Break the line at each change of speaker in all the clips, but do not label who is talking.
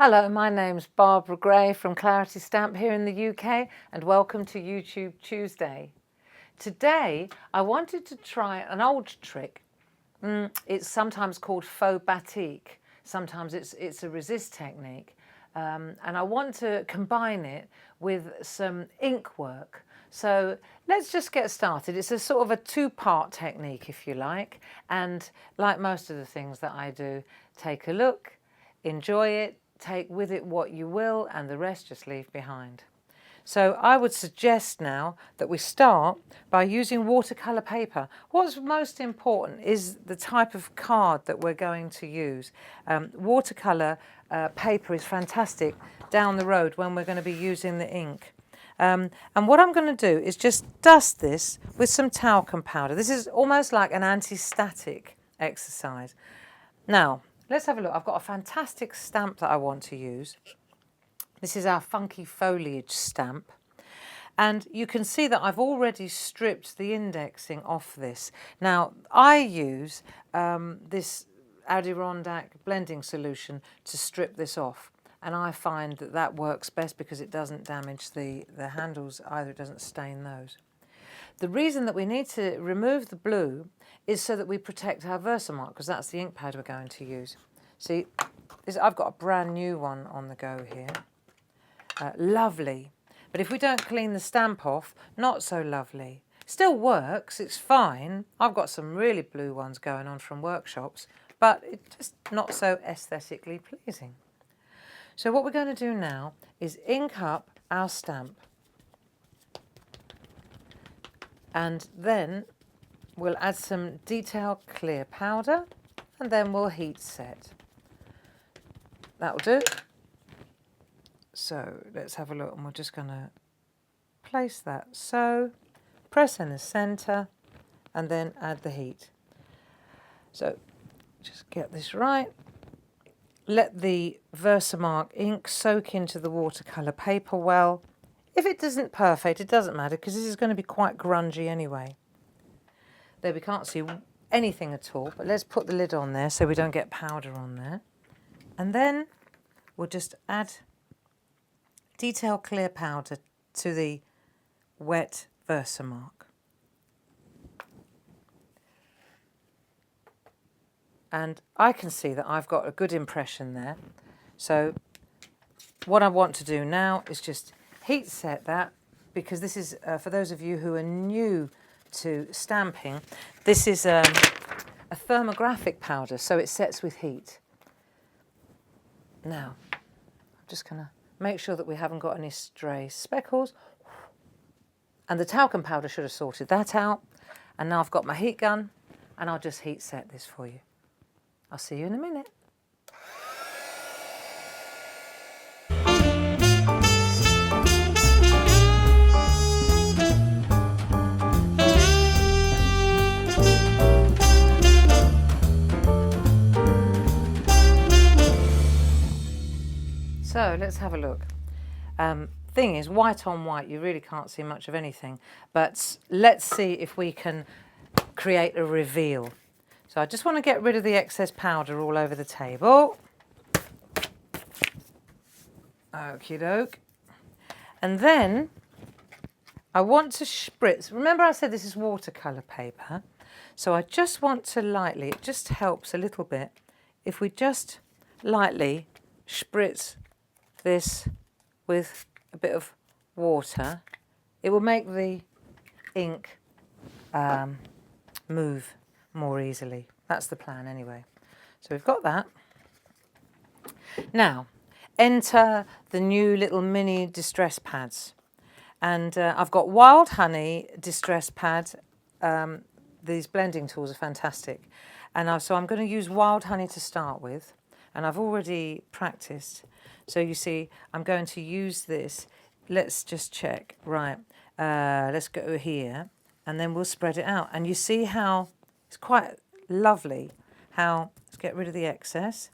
Hello, my name's Barbara Gray from Clarity Stamp here in the UK, and welcome to YouTube Tuesday. Today I wanted to try an old trick. It's sometimes called faux batik, sometimes it's a resist technique, and I want to combine it with some ink work. So let's just get started. It's a sort of a two-part technique, if you like, and like most of the things that I do, take a look, enjoy it, take with it what you will, and the rest just leave behind. So I would suggest now that we start by using watercolour paper. What's most important is the type of card that we're going to use. Watercolour paper is fantastic down the road when we're going to be using the ink. And what I'm going to do is just dust this with some talcum powder. This is almost like an anti-static exercise. Now, let's have a look. I've got a fantastic stamp that I want to use. This is our Funky Foliage stamp. And you can see that I've already stripped the indexing off this. Now, I use this Adirondack blending solution to strip this off. And I find that that works best because it doesn't damage the handles either, it doesn't stain those. The reason that we need to remove the blue is so that we protect our Versamark, because that's the ink pad we're going to use. See, I've got a brand new one on the go here. Lovely. But if we don't clean the stamp off, not so lovely. Still works, it's fine. I've got some really blue ones going on from workshops, but it's just not so aesthetically pleasing. So what we're going to do now is ink up our stamp. And then we'll add some detail clear powder, and then we'll heat set. That'll do. So let's have a look, and we're just going to place that so, press in the centre, and then add the heat. So just get this right. Let the Versamark ink soak into the watercolour paper well. If it isn't perfect, it doesn't matter, because this is going to be quite grungy anyway. There, we can't see anything at all, but let's put the lid on there so we don't get powder on there. And then we'll just add detail clear powder to the wet Versamark. And I can see that I've got a good impression there. So what I want to do now is just heat set that, because this is, for those of you who are new to stamping, this is a thermographic powder, so it sets with heat. Now, I'm just going to make sure that we haven't got any stray speckles. And the talcum powder should have sorted that out. And now I've got my heat gun, and I'll just heat set this for you. I'll see you in a minute. So let's have a look. Thing is, white on white, you really can't see much of anything. But let's see if we can create a reveal. So I just want to get rid of the excess powder all over the table. Okie doke. And then I want to spritz. Remember I said this is watercolour paper. So I just want to lightly, it just helps a little bit, if we just lightly spritz this with a bit of water, it will make the ink move more easily. That's the plan anyway. So we've got that. Now, enter the new little mini distress pads. And I've got Wild Honey distress pad. These blending tools are fantastic. And so I'm going to use Wild Honey to start with. And I've already practiced. So you see, I'm going to use this. Let's just check. Right, let's go here. And then we'll spread it out. And you see how it's quite lovely how, let's get rid of the excess.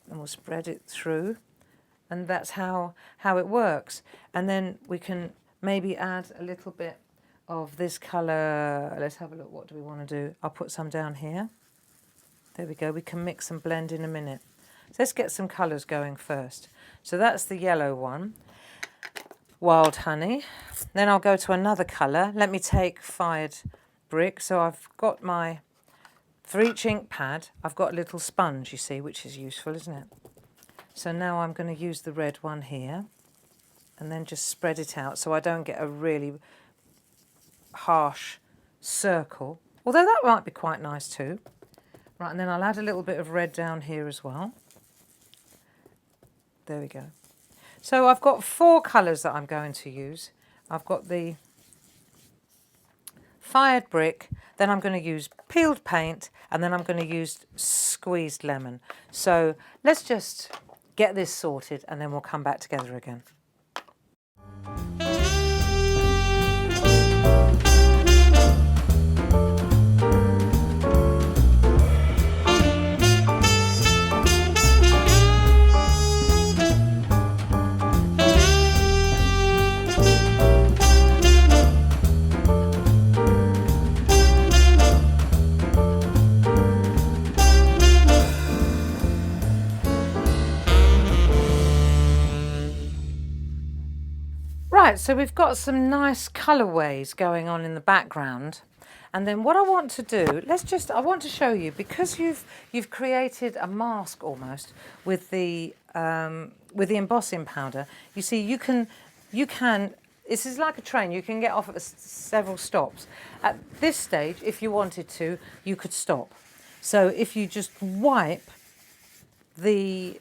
And we'll spread it through. And that's how it works. And then we can maybe add a little bit of this colour. Let's have a look. What do we want to do? I'll put some down here. There we go. We can mix and blend in a minute. So let's get some colours going first. So that's the yellow one, Wild Honey. Then I'll go to another colour. Let me take Fired Brick. So I've got my, for each ink pad, I've got a little sponge, you see, which is useful, isn't it? So now I'm going to use the red one here and then just spread it out so I don't get a really harsh circle. Although that might be quite nice too. Right, and then I'll add a little bit of red down here as well. There we go. So I've got 4 colours that I'm going to use. I've got the Fired Brick, then I'm going to use peeled paint, and then I'm going to use squeezed lemon. So let's just get this sorted and then we'll come back together again. Right, so we've got some nice colourways going on in the background. And then what I want to do, I want to show you, because you've created a mask almost with the embossing powder. You see, you can, this is like a train, you can get off at several stops. At this stage, if you wanted to, you could stop. So if you just wipe the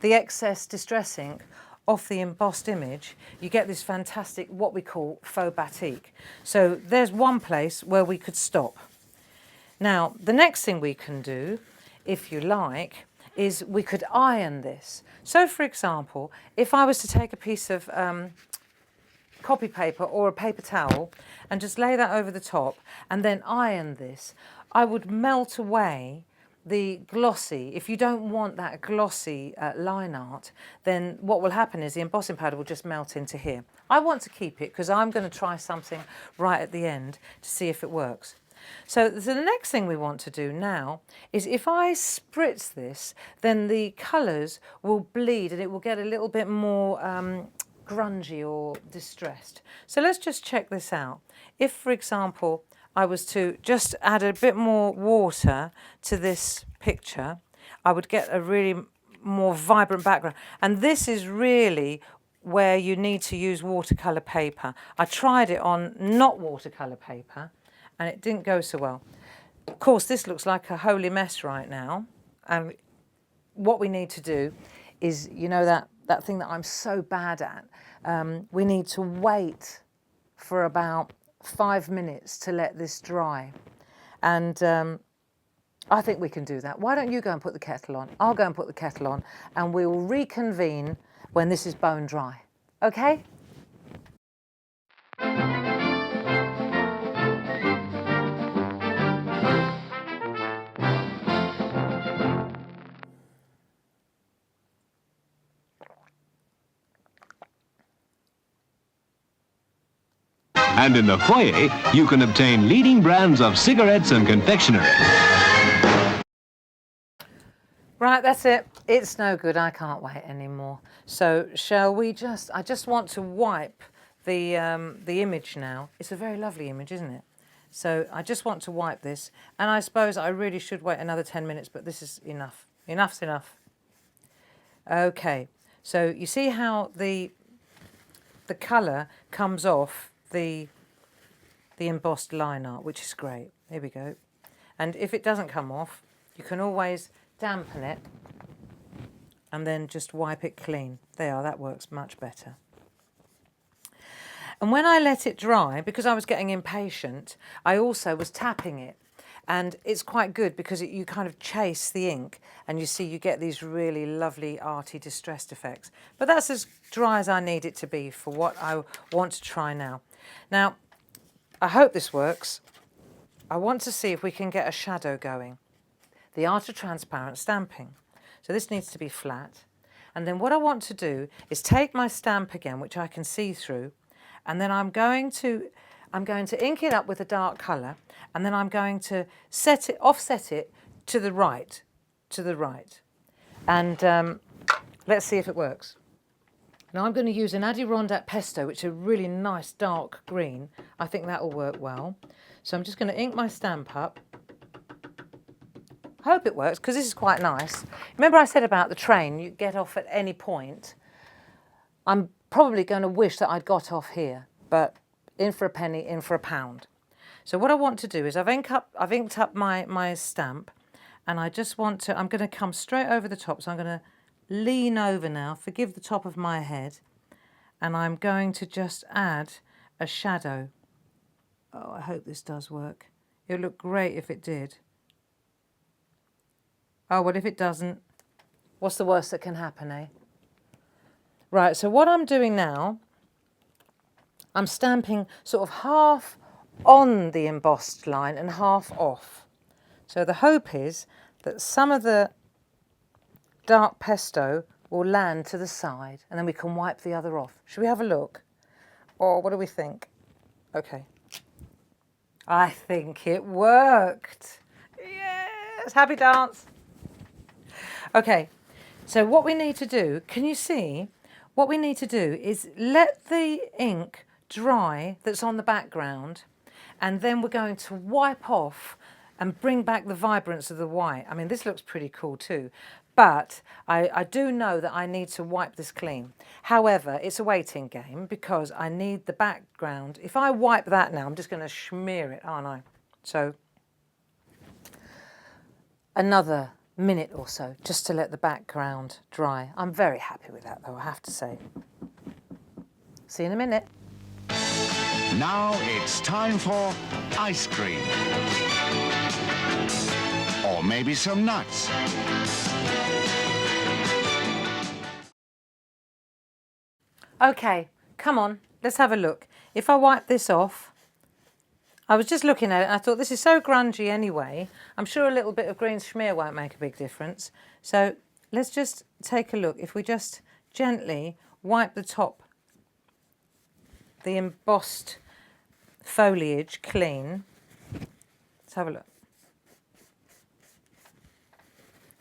excess distress ink off the embossed image, you get this fantastic, what we call faux batik. So there's one place where we could stop. Now, the next thing we can do, if you like, is we could iron this. So for example, if I was to take a piece of copy paper or a paper towel and just lay that over the top and then iron this, I would melt away the glossy. If you don't want that glossy line art, then what will happen is the embossing powder will just melt into here. I want to keep it because I'm going to try something right at the end to see if it works. So the next thing we want to do now is, if I spritz this, then the colours will bleed and it will get a little bit more grungy or distressed. So let's just check this out. If, for example, I was to just add a bit more water to this picture, I would get a really more vibrant background. And this is really where you need to use watercolour paper. I tried it on not watercolour paper and it didn't go so well. Of course, this looks like a holy mess right now. And what we need to do is, you know, that thing that I'm so bad at, we need to wait for about 5 minutes to let this dry. And I think we can do that. Why don't you go and put the kettle on? I'll go and put the kettle on and we'll reconvene when this is bone dry. Okay?
And in the foyer, you can obtain leading brands of cigarettes and confectionery.
Right, that's it. It's no good. I can't wait anymore. So shall we I just want to wipe the image now. It's a very lovely image, isn't it? So I just want to wipe this. And I suppose I really should wait another 10 minutes, but this is enough. Enough's enough. Okay, so you see how the colour comes off the embossed line art, which is great. Here we go. And if it doesn't come off, you can always dampen it and then just wipe it clean. There, that works much better. And when I let it dry, because I was getting impatient, I also was tapping it. And it's quite good because you kind of chase the ink and you see you get these really lovely arty distressed effects. But that's as dry as I need it to be for what I want to try now. Now, I hope this works. I want to see if we can get a shadow going. The art of transparent stamping. So this needs to be flat. And then what I want to do is take my stamp again, which I can see through, and then I'm going to ink it up with a dark colour, and then I'm going to offset it to the right, And let's see if it works. Now I'm going to use an Adirondack pesto, which is a really nice dark green. I think that will work well. So I'm just going to ink my stamp up. I hope it works, because this is quite nice. Remember I said about the train, you get off at any point. I'm probably going to wish that I'd got off here, but in for a penny, in for a pound. So what I want to do is I've inked up my stamp, and I just want to, I'm going to come straight over the top. So I'm going to lean over now, forgive the top of my head, and I'm going to just add a shadow. Oh, I hope this does work. It would look great if it did. Oh, well, if it doesn't, what's the worst that can happen, eh? Right, so what I'm doing now, I'm stamping sort of half on the embossed line and half off. So the hope is that some of the dark pesto will land to the side, and then we can wipe the other off. Should we have a look? Or what do we think? Okay. I think it worked. Yes, happy dance. Okay, so what we need to do, can you see? What we need to do is let the ink dry that's on the background, and then we're going to wipe off and bring back the vibrance of the white. I mean, this looks pretty cool too, but I do know that I need to wipe this clean. However, it's a waiting game because I need the background. If I wipe that now, I'm just going to smear it, aren't I? So another minute or so just to let the background dry. I'm very happy with that though, I have to say. See you in a minute.
Now it's time for ice cream. Or maybe some nuts.
Okay, come on, let's have a look. If I wipe this off, I was just looking at it and I thought this is so grungy anyway. I'm sure a little bit of green smear won't make a big difference. So let's just take a look. If we just gently wipe the top, the embossed foliage clean. Let's have a look.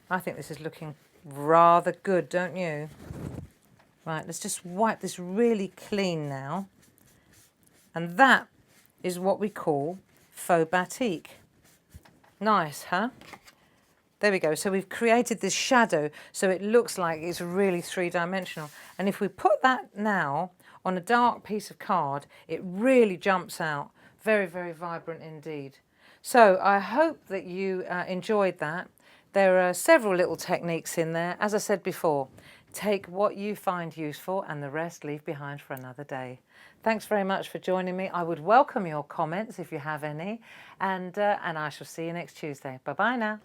I think this is looking rather good, don't you? Right, let's just wipe this really clean now. And that is what we call faux batik. Nice, huh? There we go. So we've created this shadow so it looks like it's really three-dimensional. And if we put that now on a dark piece of card, it really jumps out. Very, very vibrant indeed. So I hope that you enjoyed that. There are several little techniques in there. As I said before, take what you find useful and the rest leave behind for another day. Thanks very much for joining me. I would welcome your comments if you have any, and I shall see you next Tuesday. Bye-bye now.